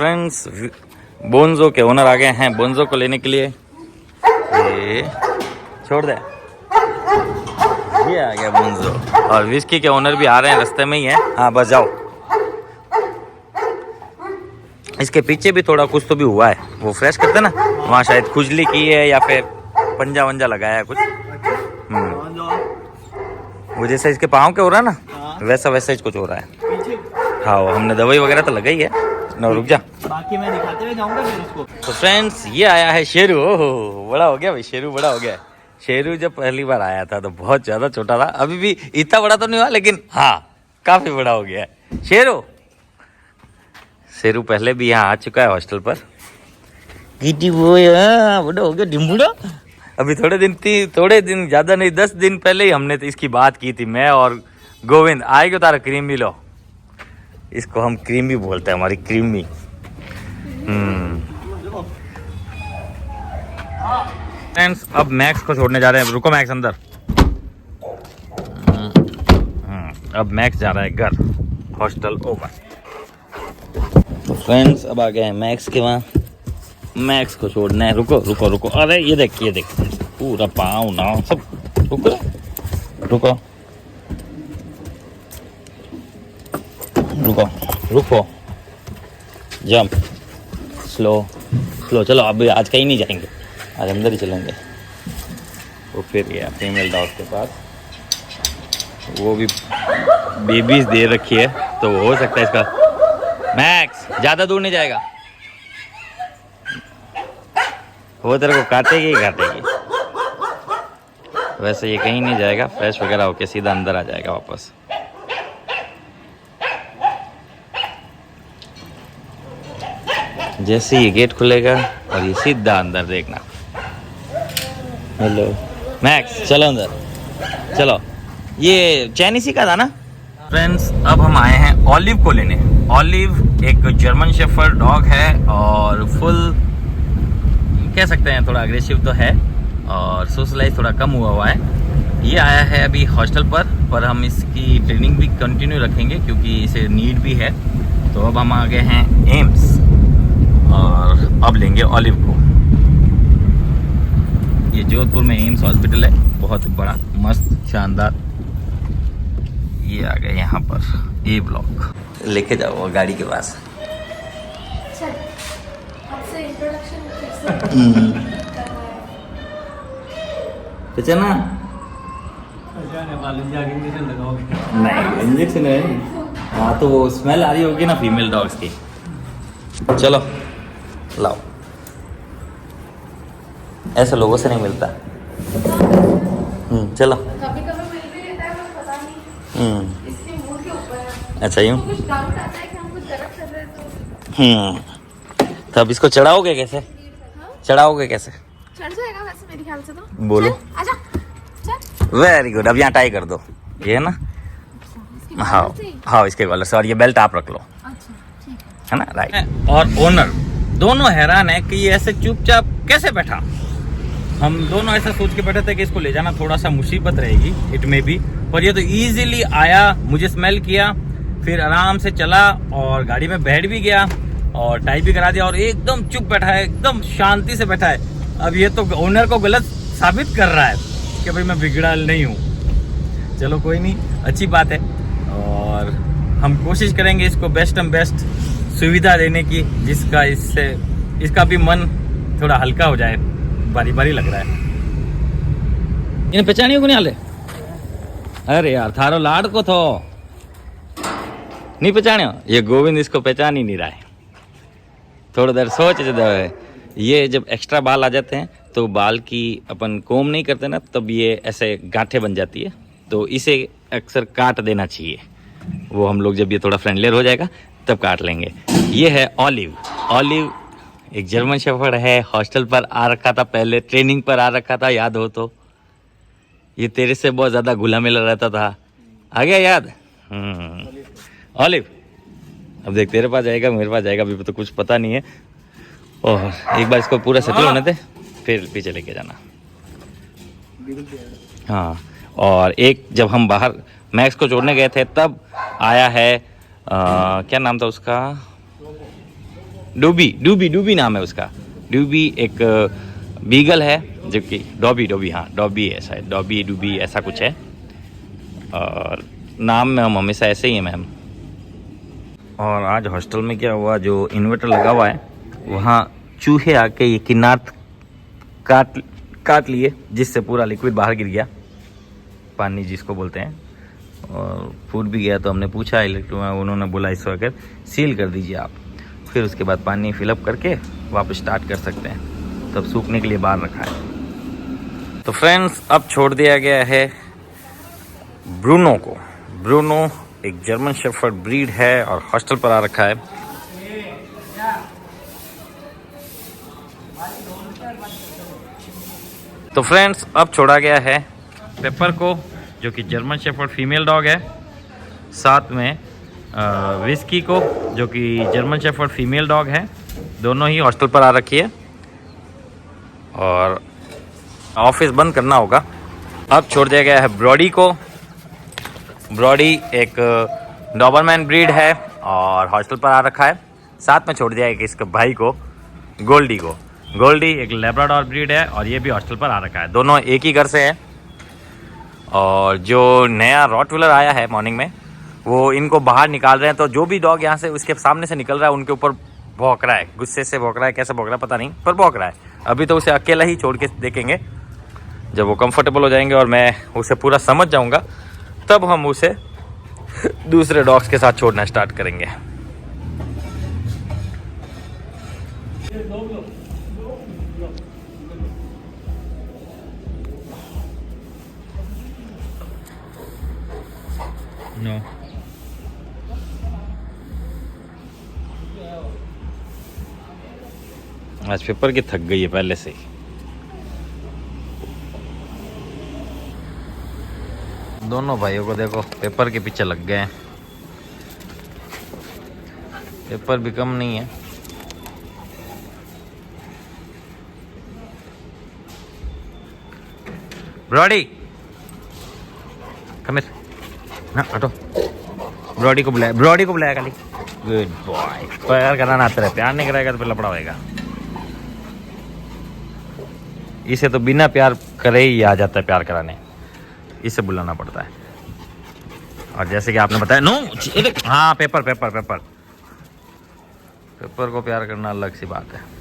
Friends बोन्जो के owner आ गए हैं बोन्जो को लेने के लिए। ये छोड़ दे, ये आ गया बोन्जो। और विस्की के ओनर भी आ रहे हैं, रास्ते में ही है। हाँ बस जाओ। इसके पीछे भी थोड़ा कुछ तो भी हुआ है, वो फ्रेश करते ना, वहाँ शायद खुजली की है या फिर पंजा वंजा लगाया है कुछ। वो जैसे इसके पाँव के हो रहा है ना, वैसा वैसा ही कुछ हो रहा है। हाँ हमने दवाई वगैरह तो लगाई है ना। रुक जा, बाकी मैं दिखाते हुए जाऊंगा फिर इसको। तो फ्रेंड्स ये आया है शेरू। ओह बड़ा हो गया भाई, शेरू बड़ा हो गया। शेरू जब पहली बार आया था तो बहुत ज्यादा छोटा था, अभी भी इतना बड़ा तो नहीं हुआ, लेकिन हाँ काफी बड़ा हो गया है शेरू। शेरू पहले भी यहाँ आ चुका है हॉस्टल पर। गिटी बॉय बड़ा हो गया ढिम्बुड़ा। अभी थोड़े दिन ज्यादा नहीं, 10 दिन पहले ही हमने तो इसकी बात की थी, मैं और गोविंद। आएगा तारा क्रीमी लो, इसको हम क्रीमी बोलते हैं, हमारी क्रीमी। फ्रेंड्स अब मैक्स को छोड़ने जा रहे हैं। रुको मैक्स अंदर। अब मैक्स जा रहा है घर, हॉस्टल ओवर। तो फ्रेंड्स अब आ गए हैं मैक्स के वहाँ। मैक्स को छोड़ना है। रुको रुको रुको, अरे ये देख पूरा पाँव ना सब। रुको रुको रुको रुको, जंप, स्लो चलो। अब आज कहीं नहीं जाएंगे, आज अंदर ही चलेंगे। वो फिर गया फीमेल डॉग के पास, वो भी बेबीज दे रखी है, तो हो सकता है इसका। मैक्स ज़्यादा दूर नहीं जाएगा, वो तेरे को काटेगी ही काटेगी। वैसे ये कहीं नहीं जाएगा, फ्रेश वगैरह होके सीधा अंदर आ जाएगा वापस। जैसे ये गेट खुलेगा और ये सीधा अंदर, देखना। हेलो मैक्स, चलो अंदर चलो। ये चाइनीसी का था ना। फ्रेंड्स अब हम आए हैं ऑलिव को लेने। ऑलिव एक जर्मन शेफर्ड डॉग है और फुल कह सकते हैं, थोड़ा अग्रेसिव तो है और सोशलाइज थोड़ा कम हुआ है। ये आया है अभी हॉस्टल पर हम इसकी ट्रेनिंग भी कंटिन्यू रखेंगे क्योंकि इसे नीड भी है। तो अब हम आ गए हैं एम्स और अब लेंगे ऑलिव को। ये जोधपुर में एम्स हॉस्पिटल है, बहुत बड़ा मस्त शानदार। ये आ गए यहाँ पर ए ब्लॉक। लेके जाओ गाड़ी के पास। पहचाना? नहीं इंजेक्शन है। हाँ तो वो स्मेल आ रही होगी ना फीमेल डॉग्स की। चलो लाओ, ऐसे लोगों से नहीं मिलता। चलो। कभी कभी मिल भी लेता है, पर पता नहीं इसके मूड के ऊपर है। अच्छा यूँ। कुछ डाउट आता है कि हम कुछ गलत कर रहे हैं तो। तब इसको चढ़ाओगे कैसे? चढ़ाओगे कैसे? चढ़ जाएगा वैसे मेरे ख्याल से तो। बोलो। आजा चल। Very good. अब यहाँ टाई कर दो, ये है ना। हाँ हाँ इसके कॉलर से, और ये बेल्ट आप रख लो। अच्छा ठीक है ना, राइट। और ओनर दोनों हैरान है कि ये ऐसे चुपचाप कैसे बैठा। हम दोनों ऐसा सोच के बैठे थे कि इसको ले जाना थोड़ा सा मुसीबत रहेगी, इट में भी, पर ये तो इजीली आया, मुझे स्मेल किया, फिर आराम से चला और गाड़ी में बैठ भी गया और टाई भी करा दिया और एकदम चुप बैठा है, एकदम शांति से बैठा है। अब ये तो ओनर को गलत साबित कर रहा है कि भाई मैं बिगड़ा नहीं हूँ। चलो कोई नहीं, अच्छी बात है। और हम कोशिश करेंगे इसको बेस्ट सुविधा देने की, जिसका इसका भी मन थोड़ा हल्का हो जाए। बारी बारी लग रहा है। इन्हें पहचानिए को नहीं आले? अरे यार थारो लाड को थो नहीं पहचानियो। ये गोविंद इसको पहचान ही नहीं रहा है। थोड़ा देर सोच है। ये जब एक्स्ट्रा बाल आ जाते हैं तो बाल की अपन कोम नहीं करते ना, तब ये ऐसे गांठें बन जाती है, तो इसे अक्सर काट देना चाहिए। वो हम लोग जब ये थोड़ा फ्रेंडलियर हो जाएगा तब काट लेंगे। ये है ऑलिव। ऑलिव एक जर्मन शेफर्ड है, हॉस्टल पर आ रखा था, पहले ट्रेनिंग पर आ रखा था, याद हो तो। ये तेरे से बहुत ज़्यादा घुला मिला रहता था, आ गया याद? ऑलिव अब देख तेरे पास जाएगा मेरे पास जाएगा, अभी तो कुछ पता नहीं है। और एक बार इसको पूरा सेटल होने दे, फिर पीछे लेके जाना। हाँ और एक जब हम बाहर मैक्स को छोड़ने गए थे तब आया है क्या नाम था उसका, डूबी नाम है उसका। डूबी एक बीगल है, जो कि डॉबी हाँ डॉबी है शायद, डूबी ऐसा कुछ है। और नाम में हम हमेशा ऐसे ही है मैम। और आज हॉस्टल में क्या हुआ, जो इन्वर्टर लगा हुआ है वहाँ चूहे आके ये किनार काट लिए, जिससे पूरा लिक्विड बाहर गिर गया, पानी जिसको बोलते हैं, और फूट भी गया। तो हमने पूछा इलेक्ट्रिक, उन्होंने बोला इसको अगर सील कर दीजिए आप, फिर उसके बाद पानी फिलअप करके वापस स्टार्ट कर सकते हैं। तब सूखने के लिए बाहर रखा है। तो फ्रेंड्स अब छोड़ दिया गया है ब्रूनो को। ब्रूनो एक जर्मन शेफर्ड ब्रीड है और हॉस्टल पर आ रखा है। तो फ्रेंड्स अब छोड़ा गया है पेपर को, जो कि जर्मन शेफर्ड फीमेल डॉग है, साथ में विस्की को, जो कि जर्मन शेफर्ड फीमेल डॉग है। दोनों ही हॉस्टल पर आ रखी है और ऑफिस बंद करना होगा। अब छोड़ दिया गया है ब्रॉडी को। ब्रॉडी एक डॉबरमैन ब्रीड है और हॉस्टल पर आ रखा है। साथ में छोड़ दिया है इसके भाई को, गोल्डी को। गोल्डी एक लैब्राडोर ब्रीड है और ये भी हॉस्टल पर आ रखा है। दोनों एक ही घर से है। और जो नया रॉटविलर आया है मॉर्निंग में, वो इनको बाहर निकाल रहे हैं। तो जो भी डॉग यहाँ से उसके सामने से निकल रहा है उनके ऊपर भौंक रहा है, गुस्से से भौंक रहा है, कैसे भौंक रहा है पता नहीं, पर भौंक रहा है। अभी तो उसे अकेला ही छोड़ के देखेंगे। जब वो कंफर्टेबल हो जाएंगे और मैं उसे पूरा समझ जाऊंगा, तब हम उसे दूसरे डॉग्स के साथ छोड़ना स्टार्ट करेंगे। No. आज पेपर की थक गई है पहले से ही। दोनों भाइयों को देखो पेपर के पीछे लग गए हैं। पेपर भी कम नहीं है। ब्रॉडी कम हियर ना, हटो। ब्रॉडी को बुलाया खाली। Good boy. प्यार कराना आता है, प्यार नहीं कराएगा तो फिर लपड़ा होएगा। इसे तो बिना प्यार करे ही आ जाता है प्यार कराने, इसे बुलाना पड़ता है। और जैसे कि आपने बताया, नो हाँ पेपर को प्यार करना अलग सी बात है।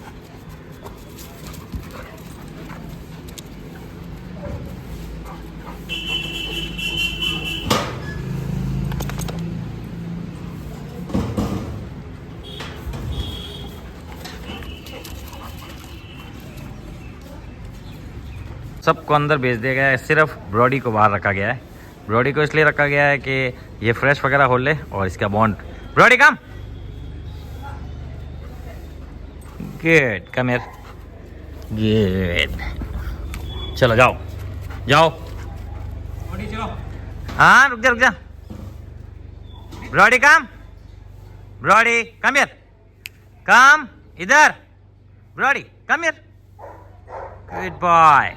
सबको अंदर भेज दिया गया है, सिर्फ ब्रॉडी को बाहर रखा गया है। ब्रॉडी को इसलिए रखा गया है कि ये फ्रेश वगैरह हो ले और इसका bond. Brodie come, good, come here, good. चलो जाओ हाँ रुक जा। ब्रॉडी कम हियर, कम इधर। Brodie come here, good boy,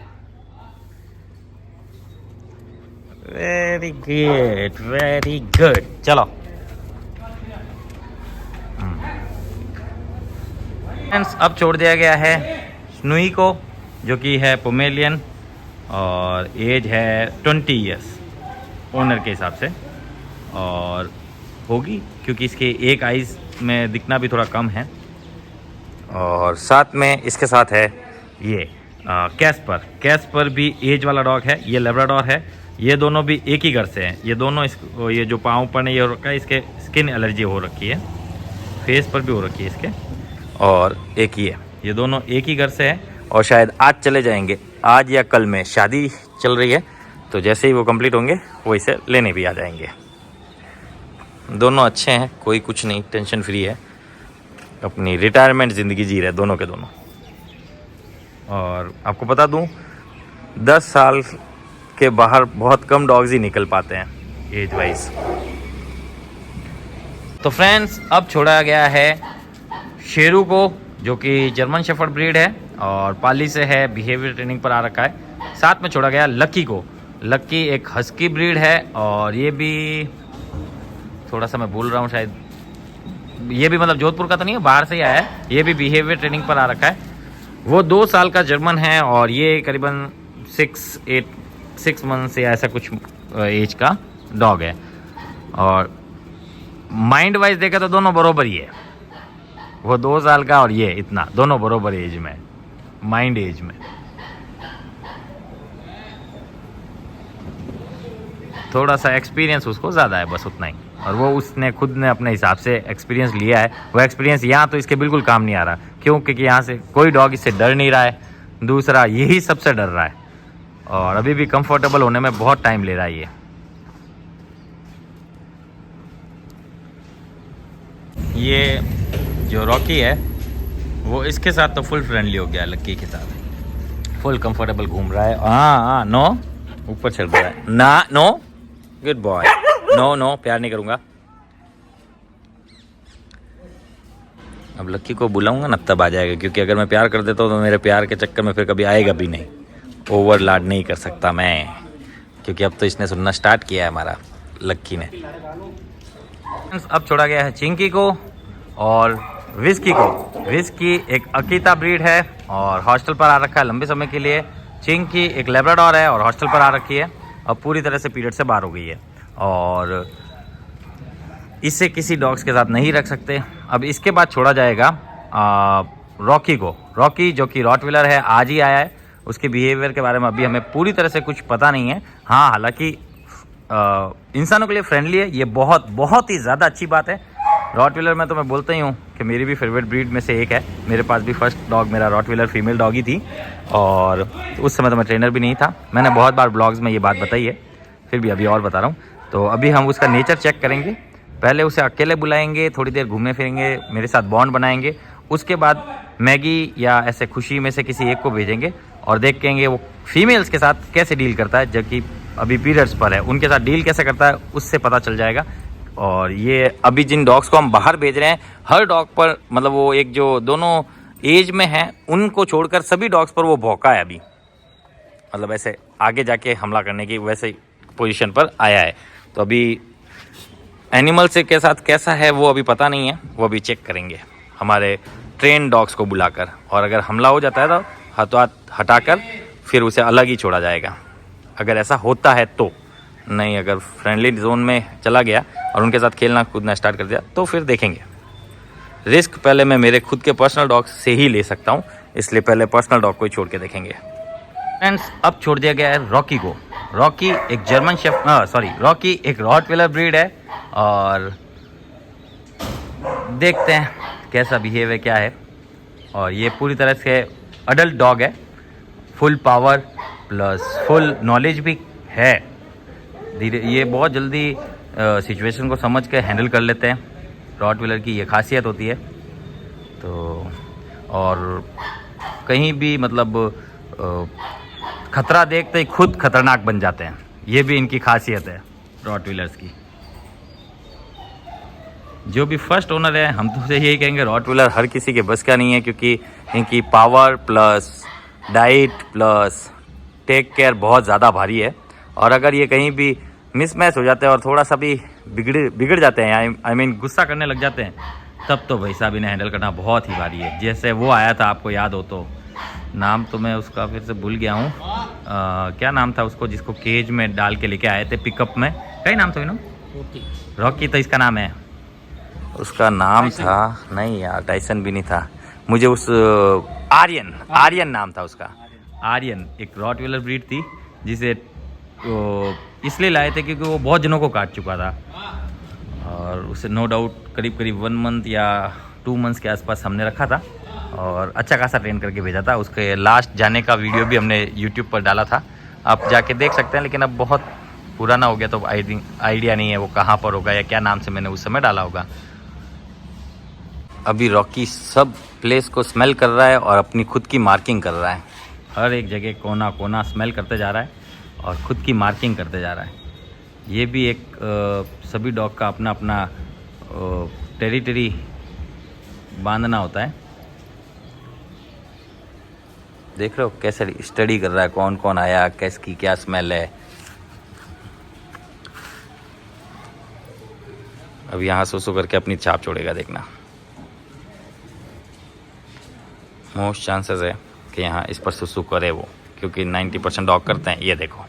very good. चलो फ्रेंड्स अब छोड़ दिया गया है स्नूई को, जो कि है पोमेलियन और एज है 20 ईयर्स ओनर के हिसाब से, और होगी क्योंकि इसके एक आइज़ में दिखना भी थोड़ा कम है। और साथ में इसके साथ है ये कैस्पर भी एज वाला डॉग है। ये लेब्राडोर है। ये दोनों भी एक ही घर से हैं। ये दोनों ये जो पाँव पर ये हो रखा है, इसके स्किन एलर्जी हो रखी है, फेस पर भी हो रखी है इसके, और एक ही है। ये दोनों एक ही घर से है और शायद आज चले जाएंगे। आज या कल में शादी चल रही है, तो जैसे ही वो कंप्लीट होंगे वो इसे लेने भी आ जाएंगे। दोनों अच्छे हैं, कोई कुछ नहीं, टेंशन फ्री है, अपनी रिटायरमेंट ज़िंदगी जी रहे दोनों के दोनों। और आपको बता दूं 10 साल के बाहर बहुत कम डॉग्स ही निकल पाते हैं एज वाइज। तो फ्रेंड्स अब छोड़ा गया है शेरू को, जो कि जर्मन शेफर्ड ब्रीड है और पाली से है, बिहेवियर ट्रेनिंग पर आ रखा है। साथ में छोड़ा गया लकी को। लकी एक हस्की ब्रीड है और ये भी थोड़ा सा मैं भूल रहा हूँ, शायद ये भी मतलब जोधपुर का तो नहीं है, बाहर से ही आया है। ये भी बिहेवियर ट्रेनिंग पर आ रखा है। वो 2 साल का जर्मन है और ये करीबन 6 मंथ या ऐसा कुछ एज का डॉग है। और माइंड वाइज देखा तो दोनों बरोबर ही है। वो 2 साल का और ये इतना, दोनों बरोबर एज में, माइंड एज में। थोड़ा सा एक्सपीरियंस उसको ज़्यादा है, बस उतना ही। और वो उसने खुद ने अपने हिसाब से एक्सपीरियंस लिया है। वो एक्सपीरियंस यहाँ तो इसके बिल्कुल काम नहीं आ रहा। क्यों? क्योंकि यहाँ से कोई डॉग इससे डर नहीं रहा है। दूसरा, यही सबसे डर रहा है और अभी भी कंफर्टेबल होने में बहुत टाइम ले रहा है ये जो रॉकी है वो इसके साथ तो फुल फ्रेंडली हो गया, लक्की के साथ फुल कंफर्टेबल घूम रहा है। हाँ, नो, ऊपर चढ़ रहा है ना, नो, गुड बॉय, नो, प्यार नहीं करूँगा। अब लक्की को बुलाऊंगा ना तब आ जाएगा, क्योंकि अगर मैं प्यार कर देता हूँ तो मेरे प्यार के चक्कर में फिर कभी आएगा भी नहीं। ओवर लाड नहीं कर सकता मैं, क्योंकि अब तो इसने सुनना स्टार्ट किया है हमारा लक्की ने। अब छोड़ा गया है चिंकी को और विस्की को। विस्की एक अकीता ब्रीड है और हॉस्टल पर आ रखा है लंबे समय के लिए। चिंकी एक लेब्राडोर है और हॉस्टल पर आ रखी है। अब पूरी तरह से पीरियड से बाहर हो गई है और इसे किसी डॉग्स के साथ नहीं रख सकते। अब इसके बाद छोड़ा जाएगा रॉकी को। रॉकी जो कि रॉटविलर है, आज ही आया है। उसके बिहेवियर के बारे में अभी हमें पूरी तरह से कुछ पता नहीं है। हाँ, हालांकि इंसानों के लिए फ्रेंडली है, ये बहुत बहुत ही ज़्यादा अच्छी बात है। रॉटविलर में तो मैं बोलता ही हूँ कि मेरी भी फेवरेट ब्रीड में से एक है। मेरे पास भी फर्स्ट डॉग मेरा रॉटविलर फीमेल डॉग ही थी और उस समय तो मैं ट्रेनर भी नहीं था। मैंने बहुत बार ब्लॉग्स में ये बात बताई है, फिर भी अभी और बता रहा हूँ। तो अभी हम उसका नेचर चेक करेंगे। पहले उसे अकेले बुलाएंगे, थोड़ी देर घूमने फिरेंगे, मेरे साथ बॉन्ड बनाएंगे। उसके बाद मैगी या ऐसे खुशी में से किसी एक को भेजेंगे और देखेंगे वो फीमेल्स के साथ कैसे डील करता है, जबकि अभी पीरियड्स पर है। उनके साथ डील कैसे करता है उससे पता चल जाएगा। और ये अभी जिन डॉग्स को हम बाहर भेज रहे हैं, हर डॉग पर मतलब वो एक जो दोनों एज में हैं उनको छोड़कर सभी डॉग्स पर वो भौंका है अभी, मतलब ऐसे आगे जाके हमला करने की वैसे पोजीशन पर आया है। तो अभी एनिमल से के साथ कैसा है वो अभी पता नहीं है, वो अभी चेक करेंगे हमारे ट्रेन डॉग्स को बुलाकर। और अगर हमला हो जाता है तो हाथों हाथ हटाकर फिर उसे अलग ही छोड़ा जाएगा, अगर ऐसा होता है तो। नहीं, अगर फ्रेंडली जोन में चला गया और उनके साथ खेलना कूदना स्टार्ट कर दिया तो फिर देखेंगे। रिस्क पहले मैं मेरे खुद के पर्सनल डॉग से ही ले सकता हूँ, इसलिए पहले पर्सनल डॉग को ही छोड़ के देखेंगे। फ्रेंड्स, अब छोड़ दिया गया है रॉकी को। रॉकी एक जर्मन रॉकी एक रॉटविलर ब्रीड है और देखते हैं कैसा बिहेवियर क्या है। और ये पूरी तरह से अडल्ट डॉग है, full power plus full knowledge भी है। धीरे ये बहुत जल्दी सिचुएशन को समझ के हैंडल कर लेते हैं। रॉटविलर की ये खासियत होती है। तो और कहीं भी मतलब खतरा देखते ही खुद खतरनाक बन जाते हैं, ये भी इनकी खासियत है रॉटविलर्स की। जो भी फर्स्ट ओनर है, हम तो यही कहेंगे रॉटविलर हर किसी के बस का नहीं है, क्योंकि इनकी power plus diet plus take care बहुत ज़्यादा भारी है। और अगर ये कहीं भी मिसमैच हो जाते हैं और थोड़ा सा भी बिगड़ जाते हैं, आई मीन गुस्सा करने लग जाते हैं, तब तो भाई साहब इन्हें हैंडल करना बहुत ही भारी है। जैसे वो आया था, आपको याद हो तो, नाम तो मैं उसका फिर से भूल गया हूँ, क्या नाम था उसको जिसको केज में डाल के लेके आए थे पिकअप में, क्या नाम था? रॉकी तो इसका नाम है। उसका नाम था, नहीं यार टाइसन भी नहीं था, मुझे उस आर्यन नाम था उसका। आर्यन एक रॉटविलर ब्रीड थी जिसे इसलिए लाए थे क्योंकि वो बहुत जनों को काट चुका था और उसे नो डाउट करीब 1 मंथ या 2 मंथ्स के आसपास हमने रखा था और अच्छा खासा ट्रेन करके भेजा था। उसके लास्ट जाने का वीडियो भी हमने यूट्यूब पर डाला था, आप जाके देख सकते हैं। लेकिन अब बहुत पुराना हो गया तो आइडिया नहीं है वो कहाँ पर होगा या क्या नाम से मैंने उस समय डाला होगा। अभी रॉकी सब प्लेस को स्मेल कर रहा है और अपनी खुद की मार्किंग कर रहा है। हर एक जगह कोना कोना स्मेल करते जा रहा है और ख़ुद की मार्किंग करते जा रहा है। ये भी एक सभी डॉग का अपना अपना टेरिटरी बांधना होता है। देख रहे हो कैसे स्टडी कर रहा है, कौन कौन आया, किसकी क्या स्मेल है। अब यहाँ सुसु करके अपनी छाप छोड़ेगा, देखना। मोस्ट चांसेस है कि यहाँ इस पर सुसु करे वो, क्योंकि 90% डॉग करते हैं। ये देखो,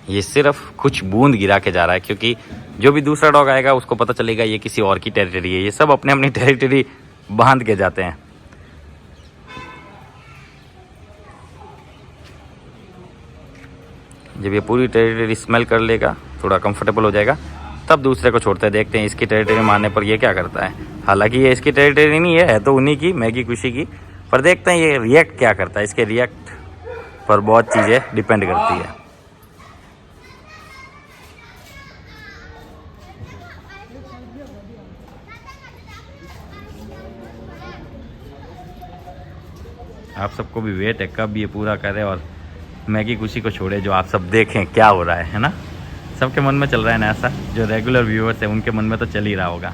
ये सिर्फ कुछ बूंद गिरा के जा रहा है, क्योंकि जो भी दूसरा डॉग आएगा उसको पता चलेगा ये किसी और की टेरिटरी है। ये सब अपने अपनी टेरिटरी बांध के जाते हैं। जब ये पूरी टेरिटरी स्मेल कर लेगा, थोड़ा कंफर्टेबल हो जाएगा, तब दूसरे को छोड़ते हैं। देखते हैं इसकी टेरिटरी मारने पर ये क्या करता है। हालांकि ये इसकी टेरिटरी नहीं है तो उन्हीं की, मैगी खुशी की, पर देखते हैं ये रिएक्ट क्या करता है। इसके रिएक्ट पर बहुत चीज़ें डिपेंड करती है। आप सबको भी वेट है कब ये पूरा करे और मैगी खुशी को छोड़े, जो आप सब देखें क्या हो रहा है ना। सबके मन में चल रहा है ना ऐसा, जो रेगुलर व्यूअर्स है उनके मन में तो चल ही रहा होगा।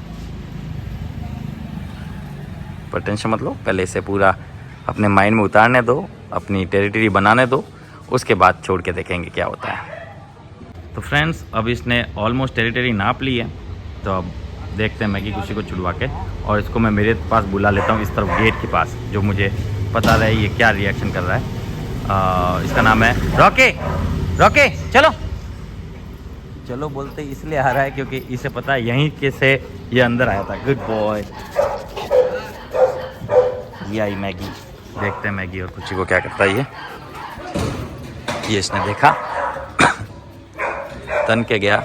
पर टेंशन मत लो, पहले इसे पूरा अपने माइंड में उतारने दो, अपनी टेरिटरी बनाने दो, उसके बाद छोड़ के देखेंगे क्या होता है। तो फ्रेंड्स, अब इसने ऑलमोस्ट टेरिटरी नाप ली है, तो अब देखते हैं मैगी खुशी को छुड़वा के, और इसको मैं मेरे पास बुला लेता हूँ इस तरफ गेट के पास, जो मुझे पता रहे ये क्या रिएक्शन कर रहा है। इसका नाम है रॉकी। रॉकी चलो चलो बोलते इसलिए आ रहा है क्योंकि इसे पता है यहीं के से ये अंदर आया था। Good boy. ये आई मैगी, देखते हैं मैगी और खुशी को क्या करता है। ये इसने देखा, तन के गया।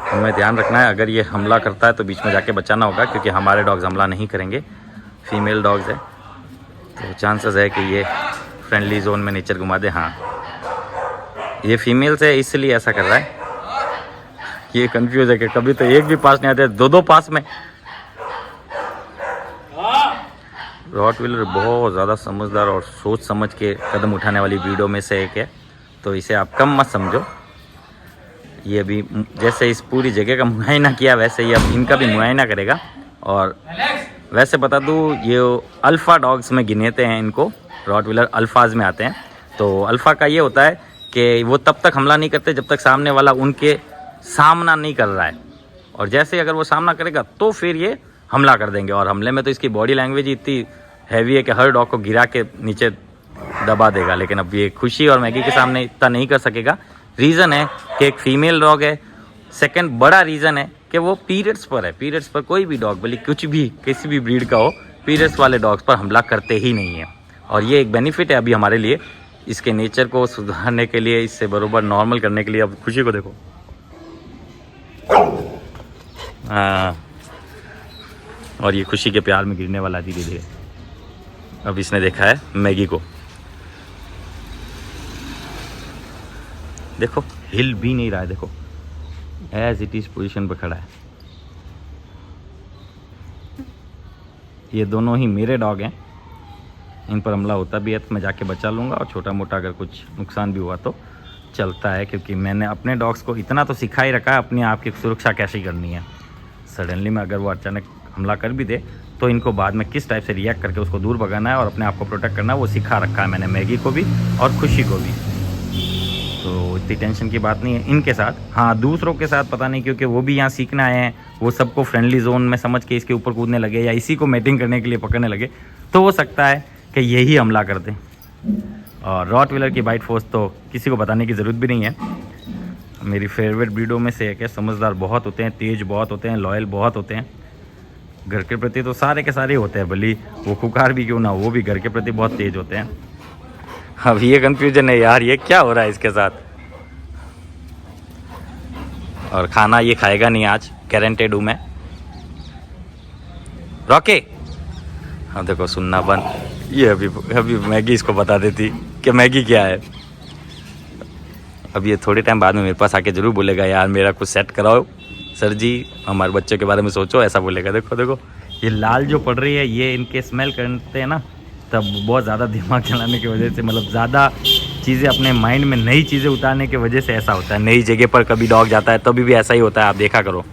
हमें ध्यान रखना है, अगर ये हमला करता है तो बीच में जाके बचाना होगा, क्योंकि हमारे डॉग्स हमला नहीं करेंगे, फीमेल डॉग्स है, तो चांसेस है कि ये फ्रेंडली जोन में नेचर घुमा दे। हाँ, ये फीमेल से इसलिए ऐसा कर रहा है, ये कंफ्यूज है कि कभी तो एक भी पास नहीं आते, दो पास में। रॉटविलर बहुत ज़्यादा समझदार और सोच समझ के कदम उठाने वाली ब्रीडों में से एक है, तो इसे आप कम मत समझो। ये अभी जैसे इस पूरी जगह का मुआयना किया, वैसे ही अब इनका भी मुआयना करेगा। और वैसे बता दूँ, ये अल्फ़ा डॉग्स में गिनेते हैं इनको, रॉटविलर अल्फाज में आते हैं। तो अल्फ़ा का ये होता है कि वो तब तक हमला नहीं करते जब तक सामने वाला उनके सामना नहीं कर रहा है, और जैसे अगर वो सामना करेगा तो फिर ये हमला कर देंगे। और हमले में तो इसकी बॉडी लैंग्वेज इतनी हैवी है कि हर डॉग को गिरा के नीचे दबा देगा। लेकिन अब ये खुशी और मैगी के सामने इतना नहीं कर सकेगा। रीज़न है कि एक फीमेल डॉग है। सेकंड बड़ा रीज़न है कि वो पीरियड्स पर है। पीरियड्स पर कोई भी डॉग, भले कुछ भी किसी भी ब्रीड का हो, पीरियड्स वाले डॉग्स पर हमला करते ही नहीं है। और ये एक बेनिफिट है अभी हमारे लिए, इसके नेचर को सुधारने के लिए, इससे बराबर नॉर्मल करने के लिए। अब खुशी को देखो, और ये खुशी के प्यार में गिरने वाला धीरे धीरे। अब इसने देखा है मैगी को, देखो हिल भी नहीं रहा है, देखो एज इट इज पोजीशन पर खड़ा है। ये दोनों ही मेरे डॉग हैं, इन पर हमला होता भी है तो मैं जाके बचा लूँगा, और छोटा मोटा अगर कुछ नुकसान भी हुआ तो चलता है, क्योंकि मैंने अपने डॉग्स को इतना तो सिखा ही रखा है अपने आप की सुरक्षा कैसे करनी है। सडनली में अगर वो अचानक हमला कर भी दे तो इनको बाद में किस टाइप से रिएक्ट करके उसको दूर भगाना है और अपने आप को प्रोटेक्ट करना है, वो सिखा रखा है मैंने मैगी को भी और खुशी को भी। तो इतनी टेंशन की बात नहीं है इनके साथ। हाँ, दूसरों के साथ पता नहीं, क्योंकि वो भी यहाँ सीखना आए हैं, वो सबको फ्रेंडली जोन में समझ के इसके ऊपर कूदने लगे या इसी को मेटिंग करने के लिए पकड़ने लगे, तो हो सकता है कि यही हमला कर दें। और रॉटविलर की बाइट फोर्स तो किसी को बताने की ज़रूरत भी नहीं है। मेरी फेवरेट ब्रीडों में से एक है। समझदार बहुत होते हैं, तेज़ बहुत होते हैं, लॉयल बहुत होते हैं। घर के प्रति तो सारे के सारे होते हैं, भले वो खुकार भी क्यों ना, वो भी घर के प्रति बहुत तेज़ होते हैं। अब ये कंफ्यूजन है यार, ये क्या हो रहा है इसके साथ। और खाना ये खाएगा नहीं आज, गारंटेड हूँ मैं। रॉकी, हाँ देखो सुनना बंद। ये अभी मैगी इसको बता देती कि मैगी क्या है। अब ये थोड़े टाइम बाद में मेरे पास आके ज़रूर बोलेगा, यार मेरा कुछ सेट कराओ सर जी, हमारे बच्चों के बारे में सोचो, ऐसा बोलेगा। देखो देखो ये लाल जो पड़ रही है, ये इनके स्मेल करते हैं ना, तब बहुत ज़्यादा दिमाग चलाने की वजह से, मतलब ज़्यादा चीज़ें अपने माइंड में, नई चीज़ें उतारने की वजह से ऐसा होता है। नई जगह पर कभी डॉग जाता है तभी भी ऐसा ही होता है, आप देखा करो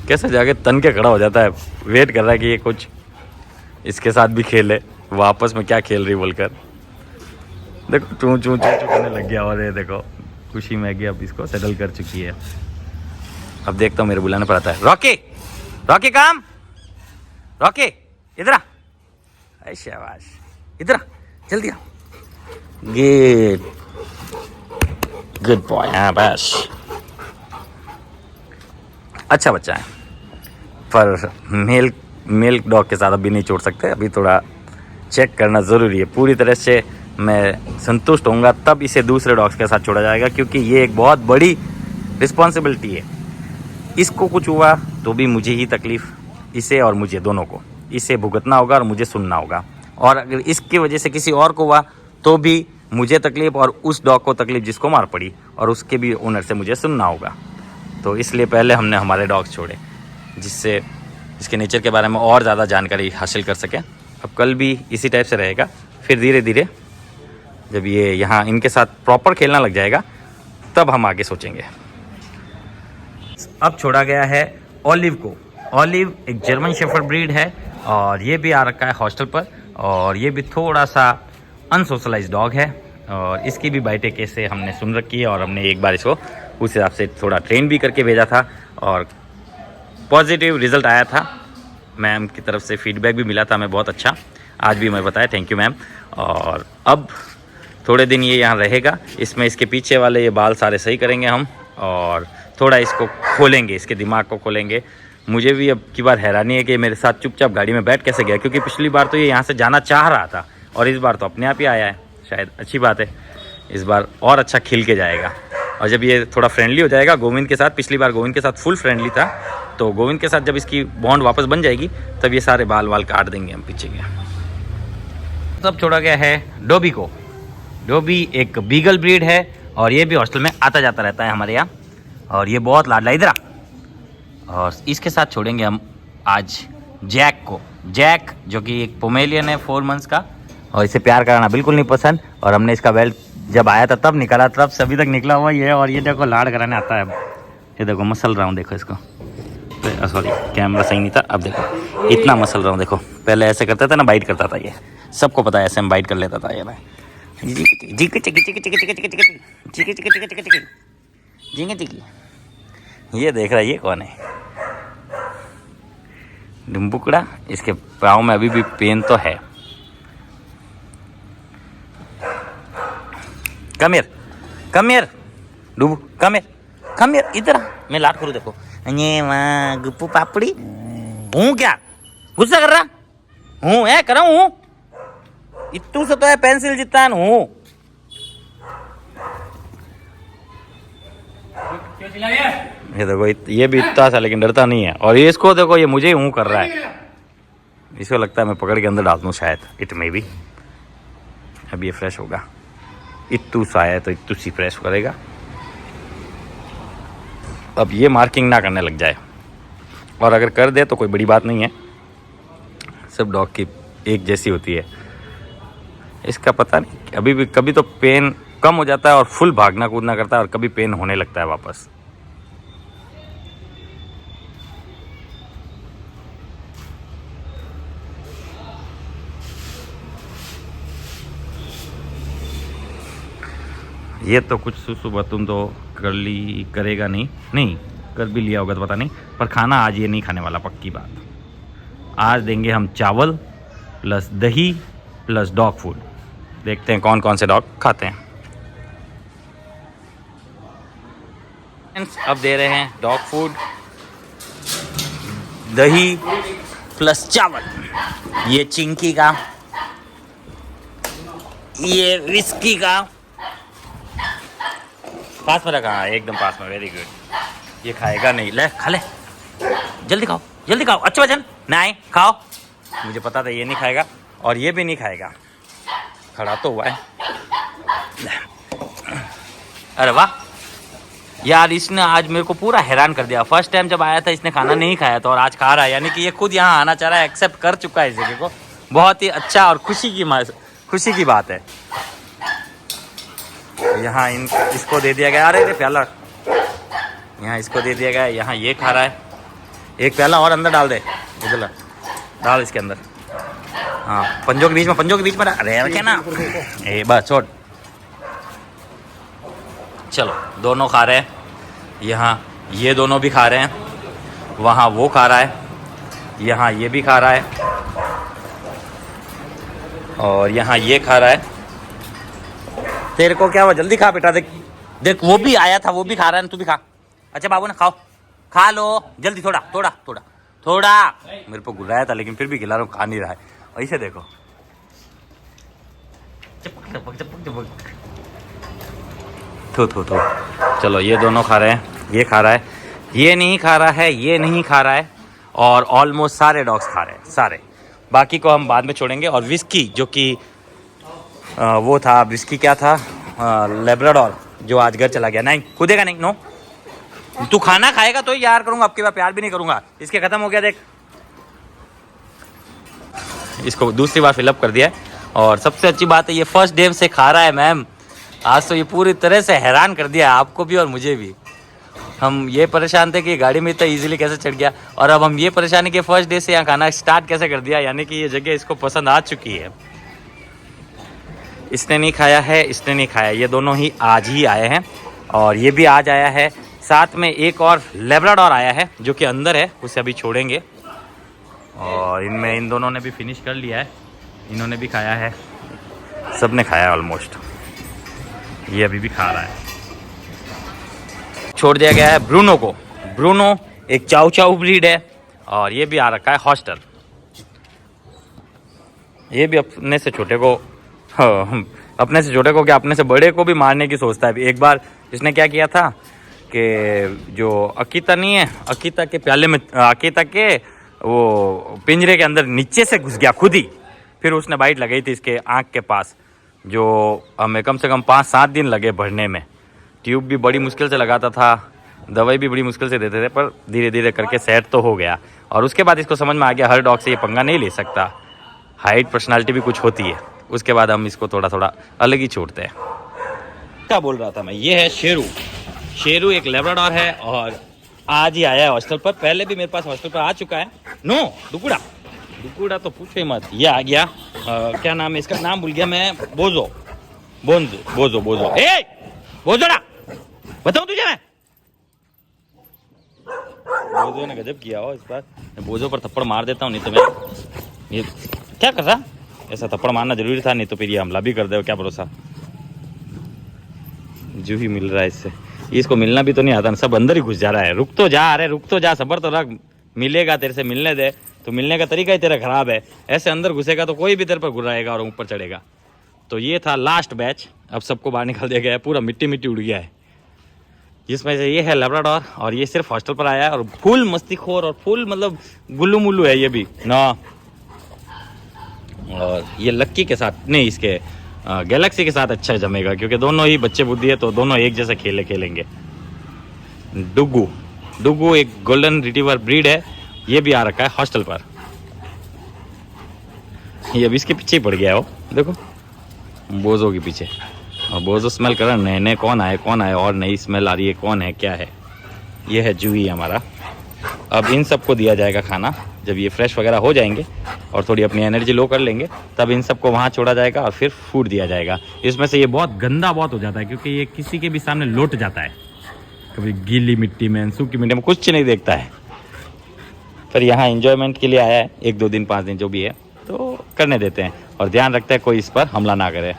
कैसे जाके तन के खड़ा हो जाता है, वेट कर रहा है कि ये कुछ इसके साथ भी खेले, वो आपस में क्या खेल रही बोलकर। देखो चूँ चूँ चूँ चूँ करने लग गया। और ये देखो खुशी मैगी अब इसको सेटल कर चुकी है। अब देखता हूँ मेरे बुलाने पर आता है। रॉकी, रॉकी काम, रॉकी इधर आ, शाबाश, इधर आ, जल्दी आ। Good boy. हाँ बस, अच्छा बच्चा है, पर मेल डॉग के साथ अभी नहीं छोड़ सकते, अभी थोड़ा चेक करना ज़रूरी है। पूरी तरह से मैं संतुष्ट होऊंगा तब इसे दूसरे डॉग्स के साथ छोड़ा जाएगा, क्योंकि ये एक बहुत बड़ी रिस्पॉन्सिबिलिटी है। इसको कुछ हुआ तो भी मुझे ही तकलीफ़, इसे और मुझे दोनों को, इसे भुगतना होगा और मुझे सुनना होगा। और अगर इसकी वजह से किसी और को हुआ तो भी मुझे तकलीफ़ और उस डॉग को तकलीफ़ जिसको मार पड़ी, और उसके भी ओनर से मुझे सुनना होगा। तो इसलिए पहले हमने हमारे डॉग्स छोड़े, जिससे इसके नेचर के बारे में और ज़्यादा जानकारी हासिल कर सकें। अब कल भी इसी टाइप से रहेगा, फिर धीरे धीरे जब ये यहाँ इनके साथ प्रॉपर खेलना लग जाएगा तब हम आगे सोचेंगे। अब छोड़ा गया है ऑलिव को। ऑलिव एक जर्मन शेफर्ड ब्रीड है और ये भी आ रखा है हॉस्टल पर, और ये भी थोड़ा सा अनसोशलाइज्ड डॉग है, और इसकी भी बाइटे कैसे हमने सुन रखी है, और हमने एक बार इसको उस हिसाब से थोड़ा ट्रेन भी करके भेजा था और पॉजिटिव रिजल्ट आया था। मैम की तरफ से फीडबैक भी मिला था हमें बहुत अच्छा, आज भी मैं बताया, थैंक यू मैम। और अब थोड़े दिन ये यहाँ रहेगा, इसमें इसके पीछे वाले ये बाल सारे सही करेंगे हम, और थोड़ा इसको खोलेंगे, इसके दिमाग को खोलेंगे। मुझे भी अब की बार हैरानी है कि मेरे साथ चुपचाप गाड़ी में बैठ कैसे गया, क्योंकि पिछली बार तो ये यहाँ से जाना चाह रहा था और इस बार तो अपने आप ही आया है। शायद अच्छी बात है, इस बार और अच्छा खिल के जाएगा। और जब ये थोड़ा फ्रेंडली हो जाएगा गोविंद के साथ, पिछली बार गोविंद के साथ फुल फ्रेंडली था, तो गोविंद के साथ जब इसकी बॉन्ड वापस बन जाएगी तब ये सारे बाल वाल काट देंगे हम पीछे के। तब छोड़ा गया है डोबी को। डोबी एक बीगल ब्रीड है और ये भी हॉस्टल में आता जाता रहता है हमारे यहाँ, और ये बहुत लाडला, इधर आ। और इसके साथ छोड़ेंगे हम आज जैक को। जैक जो कि एक पोमेलियन है 4 मंथ्स का, और इसे प्यार कराना बिल्कुल नहीं पसंद, और हमने इसका बेल्ट जब आया था तब निकाला, तब सभी तक निकला हुआ ये है। और ये देखो लाड कराने आता है, ये देखो मसल रहा हूँ, देखो इसको, सॉरी कैमरा सही नहीं था, अब देखो इतना मसल रहा हूँ, देखो पहले ऐसे करता था ना, बाइट करता था, ये सबको पता है, ऐसे में बाइट कर लेता था ये मैं। ये देख रहा है, ये कौन है? डुम्बुकड़ा। इसके पाँव में अभी भी पेन तो है। कम हियर डुबू, कम हियर, इधर मैं लाड करूँ, देखो ये माँ गुप्पू पापड़ी हूँ, क्या गुस्सा कर रहा हूँ? है कर रहा हूँ, इतू से तो है पेंसिल जितना हूँ। ये देखो ये भी इतना सा, लेकिन डरता नहीं है। और ये इसको देखो, ये मुझे हूँ कर रहा है, इसको लगता है मैं पकड़ के अंदर डाल दूँ शायद, इट में भी। अब ये फ्रेश होगा, इतू सा है तो इतू सी फ्रेश करेगा। अब ये मार्किंग ना करने लग जाए, और अगर कर दे तो कोई बड़ी बात नहीं है, सब डॉग की एक जैसी होती है। इसका पता नहीं, अभी भी कभी तो पेन कम हो जाता है और फुल भागना कूदना करता है, और कभी पेन होने लगता है वापस। ये तो कुछ सुसु बतून तो करेगा नहीं कर भी लिया होगा तो पता नहीं, पर खाना आज ये नहीं खाने वाला, पक्की बात। आज देंगे हम चावल प्लस दही प्लस डॉग फूड, देखते हैं कौन कौन से डॉग खाते हैं। अब दे रहे हैं डॉग फूड, दही प्लस चावल। ये चिंकी का, ये विस्की का, पास में रखा है, एकदम पास में, वेरी गुड। ये खाएगा नहीं, ले खा ले, जल्दी खाओ जल्दी खाओ, अच्छा वजन नहीं खाओ। मुझे पता था ये नहीं खाएगा, और ये भी नहीं खाएगा, खड़ा तो हुआ है। अरे वाह यार, इसने आज मेरे को पूरा हैरान कर दिया। फर्स्ट टाइम जब आया था इसने खाना नहीं खाया था, और आज खा रहा है, यानी कि ये खुद यहाँ आना चाह रहा है, एक्सेप्ट कर चुका है इस जगह को। बहुत ही अच्छा और खुशी की बात है। यहाँ इसको दे दिया गया, अरे प्याला यहाँ इसको दे दिया गया, यहाँ ये खा रहा है। एक प्याला और अंदर डाल दे, इधर डाल इसके अंदर, हाँ पंजों के बीच में, अरे क्या ना, ए बस छोड़। चलो दोनों खा रहे हैं। यहाँ ये दोनों भी खा रहे हैं, वहाँ वो खा रहा है, यहाँ ये भी खा रहा है, और यहाँ ये खा रहा है। तेरे को क्या हुआ? जल्दी खा बेटा, देख देख वो भी आया था, वो भी खा रहा है, तू भी खा। अच्छा बाबू ने खाओ, खा लो जल्दी, थोड़ा थोड़ा थोड़ा थोड़ा। मेरे को गुलाया था लेकिन फिर भी खिला रहा हूँ, खा नहीं रहा है। ऐसे देखो, चपक चपक चपक। थो चलो ये दोनों खा रहे हैं, ये खा रहा है, ये नहीं खा रहा है, ये नहीं खा रहा है, और ऑलमोस्ट सारे डॉग्स खा रहे हैं, सारे। बाकी को हम बाद में छोड़ेंगे। और विस्की जो कि वो था, विस्की क्या था, लेब्राडोर, जो आज घर चला गया। नहीं कूदेगा नहीं, नो। तू खाना खाएगा तो यार करूंगा, आपके बाद प्यार भी नहीं करूंगा। इसके खत्म हो गया, देख इसको दूसरी बार फिलअप कर दिया है। और सबसे अच्छी बात है ये फर्स्ट डे से खा रहा है मैम। आज तो ये पूरी तरह से हैरान कर दिया आपको भी और मुझे भी। हम ये परेशान थे कि ये गाड़ी में इतना इजीली कैसे चढ़ गया, और अब हम ये परेशानी कि फर्स्ट डे से यहाँ खाना स्टार्ट कैसे कर दिया, यानी कि ये जगह इसको पसंद आ चुकी है। इसने नहीं खाया है, इसने नहीं खाया, ये दोनों ही आज ही आए हैं, और ये भी आज आया है। साथ में एक और लेब्राडोर आया है जो कि अंदर है, उसे अभी छोड़ेंगे। और इनमें इन दोनों ने भी फिनिश कर लिया है, इन्होंने भी खाया है, सब ने खाया ऑलमोस्ट। ये अभी भी खा रहा है। छोड़ दिया गया है ब्रूनो को। ब्रूनो एक चाऊ चाऊ ब्रीड है, और ये भी आ रखा है हॉस्टल। ये भी अपने से छोटे को, अपने से छोटे को क्या, अपने से बड़े को भी मारने की सोचता है। एक बार इसने क्या किया था कि जो अकीता नहीं है, अकीता के प्याले में, अकीता के वो पिंजरे के अंदर नीचे से घुस गया खुद ही। फिर उसने बाइट लगाई थी इसके आँख के पास, जो हमें कम से कम 5-7 दिन लगे भरने में। ट्यूब भी बड़ी मुश्किल से लगाता था, दवाई भी बड़ी मुश्किल से देते थे, पर धीरे धीरे करके सेट तो हो गया। और उसके बाद इसको समझ में आ गया हर डॉग से ये पंगा नहीं ले सकता, हाइट पर्सनालिटी भी कुछ होती है। उसके बाद हम इसको थोड़ा थोड़ा अलग ही छोड़ते हैं। क्या बोल रहा था मैं, ये है शेरू। शेरू एक लेब्राडोर है, और आज ही आया है हॉस्टल पर। पहले भी मेरे पास हॉस्टल पर आ चुका है। नो डुकुड़ा, डुकुड़ा तो पूछो ही मत, ये आ गया। क्या नाम है इसका, नाम भूल गया मैं। बोजो, बोंजो, बोजो, बोजो, ए बोजोड़ा, बताऊं तुझे मैं। बोजो ने गजब किया हो इस बार। बोजो पर थप्पड़ मार देता हूँ, नहीं तो मैं ये क्या कर रहा, ऐसा थप्पड़ मारना जरूरी था, नहीं तो फिर ये हमला भी कर दे, क्या भरोसा। जो ही मिल रहा है इससे, इसको मिलना भी तो नहीं आता, सब अंदर ही घुस जा रहा है। रुक तो जा, अरे रुक तो जा, सब्र तो रख, मिलेगा तेरे से, मिलने दे। तो मिलने का तरीका ही तेरा खराब है, ऐसे अंदर घुसेगा तो कोई भी तेरे पर घुराएगा और ऊपर चढ़ेगा। तो ये था लास्ट बैच, अब सबको बाहर निकाल दिया गया है, पूरा मिट्टी मिट्टी उड़ गया है। जिसमें से ये है लेब्राडोर, और ये सिर्फ हॉस्टल पर आया है, और फुल मस्तीखोर और फुल मतलब गुल्लू मुल्लू है ये भी ना। और ये लक्की के साथ नहीं, इसके गैलेक्सी के साथ अच्छा जमेगा, क्योंकि दोनों ही बच्चे बुद्धि है, तो दोनों एक जैसे खेलेंगे। डुगू, डुगू एक गोल्डन रिट्रीवर ब्रीड है, ये भी आ रखा है हॉस्टल पर। ये अभी इसके पीछे ही पड़ गया है, वो देखो बोजो के पीछे। और बोजो स्मेल कर रहा है, नए कौन आए, और नई स्मेल आ रही है, कौन है, क्या है। ये है जूही हमारा। अब इन सबको दिया जाएगा खाना, जब ये फ्रेश वगैरह हो जाएंगे और थोड़ी अपनी एनर्जी लो कर लेंगे, तब इन सबको वहाँ छोड़ा जाएगा और फिर फूड दिया जाएगा। इसमें से ये बहुत गंदा बहुत हो जाता है, क्योंकि ये किसी के भी सामने लौट जाता है, कभी गीली मिट्टी में, सूखी मिट्टी में, कुछ नहीं देखता है। फिर यहाँ एंजॉयमेंट के लिए आया है, 1-2 दिन 5 दिन जो भी है, तो करने देते हैं, और ध्यान रखते हैं कोई इस पर हमला ना करे।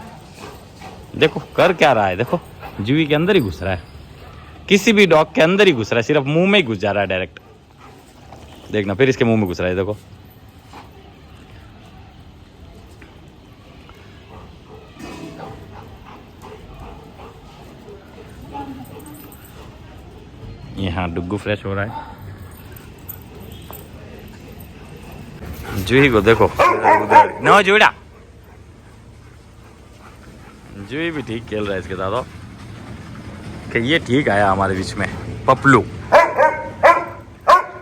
देखो कर क्या रहा है, देखो जूही के अंदर ही घुस रहा है, किसी भी डॉग के अंदर ही घुस रहा है, सिर्फ मुंह में ही घुस जा रहा है डायरेक्ट। देखना फिर इसके मुंह में घुस रहा है, देखो। यहाँ डुग्गू फ्रेश हो रहा है। जूही को देखो, नो जूड़ा, जूही भी ठीक खेल रहा है इसके साथ। कि ये ठीक आया हमारे बीच में, पपलू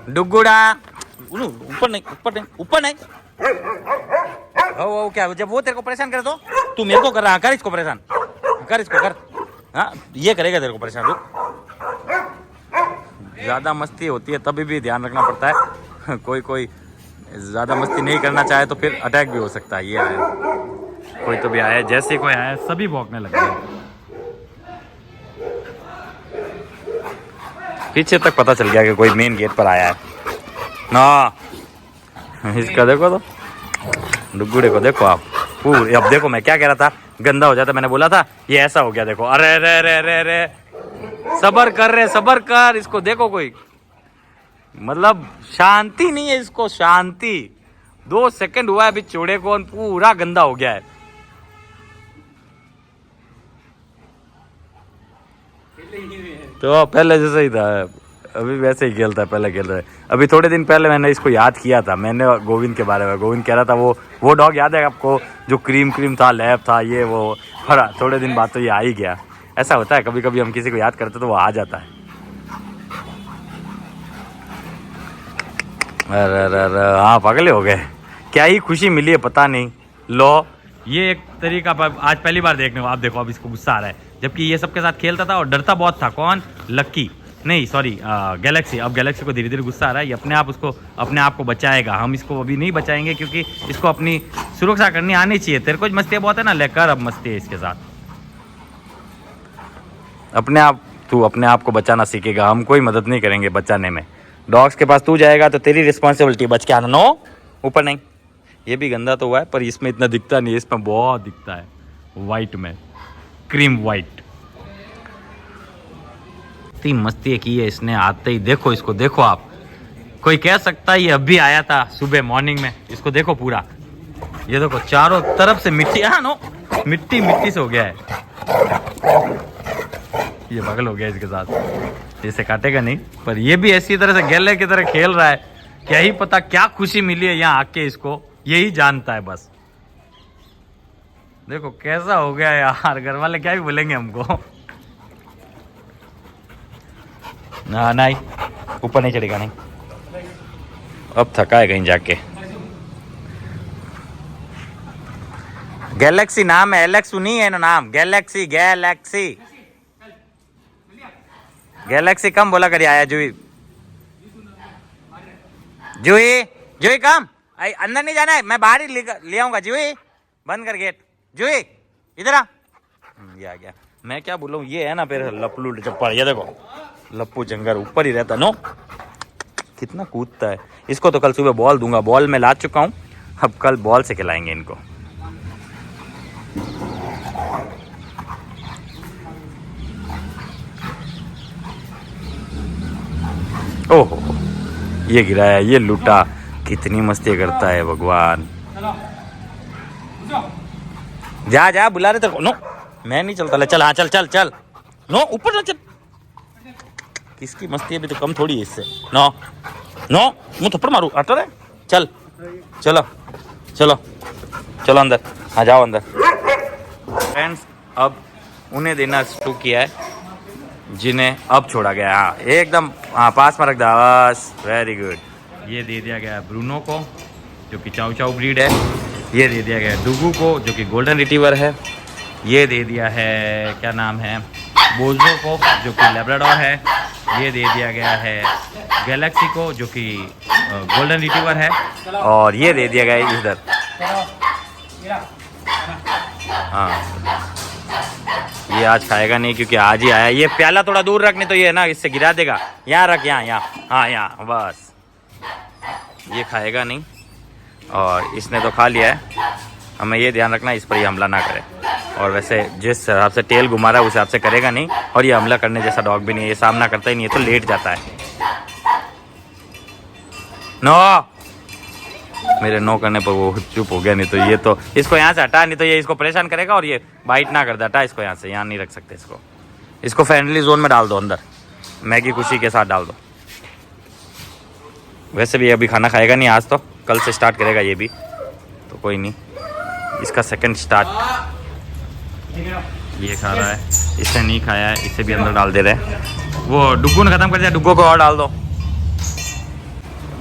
डुगुड़ा। ऊपर नहीं, ऊपर नहीं, ऊपर नहीं। ओ क्या, जब वो तेरे को परेशान करे तो तू मेरे को कर रहा है, कर इसको परेशान, कर इसको कर। हाँ ये करेगा तेरे को परेशान। रुक, ज्यादा मस्ती होती है तभी भी ध्यान रखना पड़ता है। कोई ज्यादा मस्ती नहीं करना चाहे तो फिर अटैक भी हो सकता है। ये आया, कोई तो भी आया, जैसे कोई आया सभी भौंकने लग गए। पीछे तक पता चल गया कि कोई मेन गेट पर आया है ना। इसका देखो तो डुगुड़े को देखो आप पूरे। अब देखो मैं क्या कह रहा था, गंदा हो जाता, मैंने बोला था ये ऐसा हो गया। देखो अरे रे रे रे रे, सबर कर रे, सबर कर। इसको देखो कोई मतलब शांति नहीं है इसको, शांति। 2 सेकंड हुआ है अभी चूड़े को, पूरा गंदा हो गया है। तो पहले जैसा ही था, अभी वैसे ही खेलता है, पहले खेलता है। अभी थोड़े दिन पहले मैंने इसको याद किया था, मैंने गोविंद के बारे में। गोविंद कह रहा था वो डॉग याद है आपको, जो क्रीम था, लैब था, ये वो। और थोड़े दिन बाद तो ये आ ही गया। ऐसा होता है कभी कभी, हम किसी को याद करते तो वो आ जाता है। अरे हाँ, पागल हो गए। क्या ही खुशी मिली है पता नहीं। लो ये एक तरीका आज पहली बार देखने को। आप देखो अब इसको गुस्सा आ रहा है, जबकि ये सबके साथ खेलता था और डरता बहुत था। कौन? लक्की नहीं, सॉरी गैलेक्सी। अब गैलेक्सी को धीरे धीरे गुस्सा आ रहा है। ये अपने आप को बचाएगा। हम इसको अभी नहीं बचाएंगे क्योंकि इसको अपनी सुरक्षा करनी आनी चाहिए। तेरे को मस्ती बहुत है ना, लेकर अब मस्ती है इसके साथ। तू अपने आप को बचाना सीखेगा, हम कोई मदद नहीं करेंगे बचाने में। डॉग्स के पास तू जाएगा तो तेरी रिस्पॉन्सिबिलिटी, बच के आना। नो, ऊपर नहीं। ये भी गंदा तो हुआ है पर इसमें इतना दिखता नहीं है, इसमें बहुत दिखता है वाइट में, क्रीम वाइट। इतनी मस्ती की है इसने आते ही। देखो इसको, देखो आप। कोई कह सकता है ये अभी आया था सुबह मॉर्निंग में। इसको देखो पूरा, ये देखो चारों तरफ से मिट्टी। हाँ नो, मिट्टी से हो गया है। ये पागल हो गया इसके साथ। इसे काटेगा नहीं, पर ये भी ऐसी तरह से गैले की तरह खेल रहा है। क्या ही पता क्या खुशी मिली है यहाँ आके इसको, यही जानता है बस। देखो कैसा हो गया यार, घर वाले क्या भी बोलेंगे हमको। ना नहीं, ऊपर नहीं चढ़ेगा नहीं। अब थका है कहीं जाके। गैलेक्सी नाम है, एलेक्स नहीं है ना नाम। गैलेक्सी गैलेक्सी कम बोला करिए। आया जूही कम। अंदर नहीं जाना है, मैं बाहर ही ले आऊंगा। जूही बंद कर गेट। जूही इधर आ। ये आ गया। मैं क्या बोलूं, ये है ना फिर लपलू चप्पड़। ये देखो लप्पू जंगर ऊपर ही रहता। नो, कितना कूदता है। इसको तो कल सुबह बॉल दूंगा। बॉल में ला चुका हूं, अब कल बॉल से खिलाएंगे इनको। ओहो, ये गिराया, ये लूटा। कितनी मस्ती करता है भगवान। जा बुला रहे तेरे को। नो, मैं नहीं चलता। ले चल, हाँ चल। नो, ऊपर ना चल। किसकी मस्ती अभी तो कम थोड़ी है इससे। नो, मुँह थप्पड़ मारू। हटो रे, चलो अंदर। हाँ जाओ अंदर। फ्रेंड्स, अब उन्हें देना शुरू किया है जिन्हें अब छोड़ा गया। हाँ एकदम, हाँ पास में रख दो बस। Very good. ये दे दिया गया ब्रूनो को, जो कि चाउ ब्रीड है। ये दे दिया गया डुगू को, जो कि गोल्डन रिट्रीवर है। ये दे दिया है, क्या नाम है, बोजो को, जो कि लैब्राडोर है। ये दे दिया गया है गैलेक्सी को, जो कि गोल्डन रिट्रीवर है। और ये दे दिया गया है इधर। हाँ, ये आज खाएगा नहीं क्योंकि आज ही आया। ये प्याला थोड़ा दूर रखने, तो ये ना इससे गिरा देगा। यहाँ रख, यहाँ। हाँ यहाँ बस। ये खाएगा नहीं, और इसने तो खा लिया है। हमें ये ध्यान रखना इस पर ये हमला ना करे। और वैसे जिस हिसाब से टेल घुमा रहा है उस हिसाब से करेगा नहीं। और ये हमला करने जैसा डॉग भी नहीं है, ये सामना करता ही नहीं है, तो लेट जाता है। नो, मेरे नो करने पर वो चुप हो गया। नहीं तो ये तो इसको यहाँ से हटा, नहीं तो ये इसको परेशान करेगा और ये बाइट ना कर देता। इसको यहाँ से, यहाँ नहीं रख सकते इसको फ्रेंडली जोन में डाल दो अंदर, मैगी खुशी के साथ डाल दो। वैसे भी अभी खाना खाएगा नहीं आज, तो कल से स्टार्ट करेगा ये भी, तो कोई नहीं। इसका सेकंड स्टार्ट। ये खा रहा है, इसने नहीं खाया है, इसे भी अंदर डाल दे रहे। वो डुग्गू ने खत्म कर दिया, डुग्गू को और डाल दो।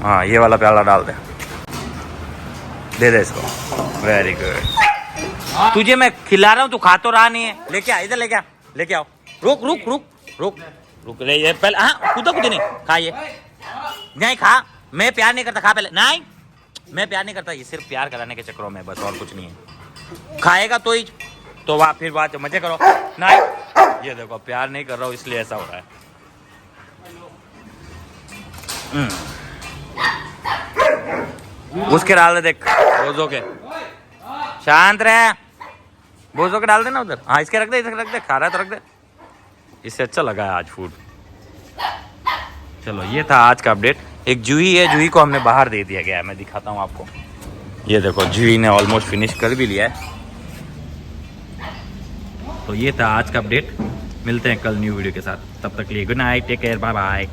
हाँ ये वाला प्याला डाल दे इसको। Very good. तुझे मैं खिला रहा हूँ, तू खा तो रहा नहीं है। लेके आ, इधर लेके आओ। रुक ले, ये पहले। हाँ कूदा नहीं खा, ये नहीं खा। मैं प्यार नहीं करता, खा पहले। नहीं, मैं प्यार नहीं करता, ये सिर्फ प्यार कराने के चक्करों में बस, और कुछ नहीं है। खाएगा तो ही तो फिर मजे करो। नहीं, ये देखो प्यार नहीं कर रहा हूँ इसलिए ऐसा हो रहा है। उसके डाल दे, देख बोझो के, शांत रहे, बोझो के डाल देना उधर। हाँ इसके रख दे, इसके रख दे, खा रहा है तो रख दे। इससे अच्छा लगा है आज फूड। चलो ये था आज का अपडेट। एक जूही है, जूही को हमने बाहर दे दिया गया है, मैं दिखाता हूँ आपको। ये देखो जूही ने ऑलमोस्ट फिनिश कर भी लिया है। तो ये था आज का अपडेट, मिलते हैं कल न्यू वीडियो के साथ। तब तक के लिए good night, take care, bye bye.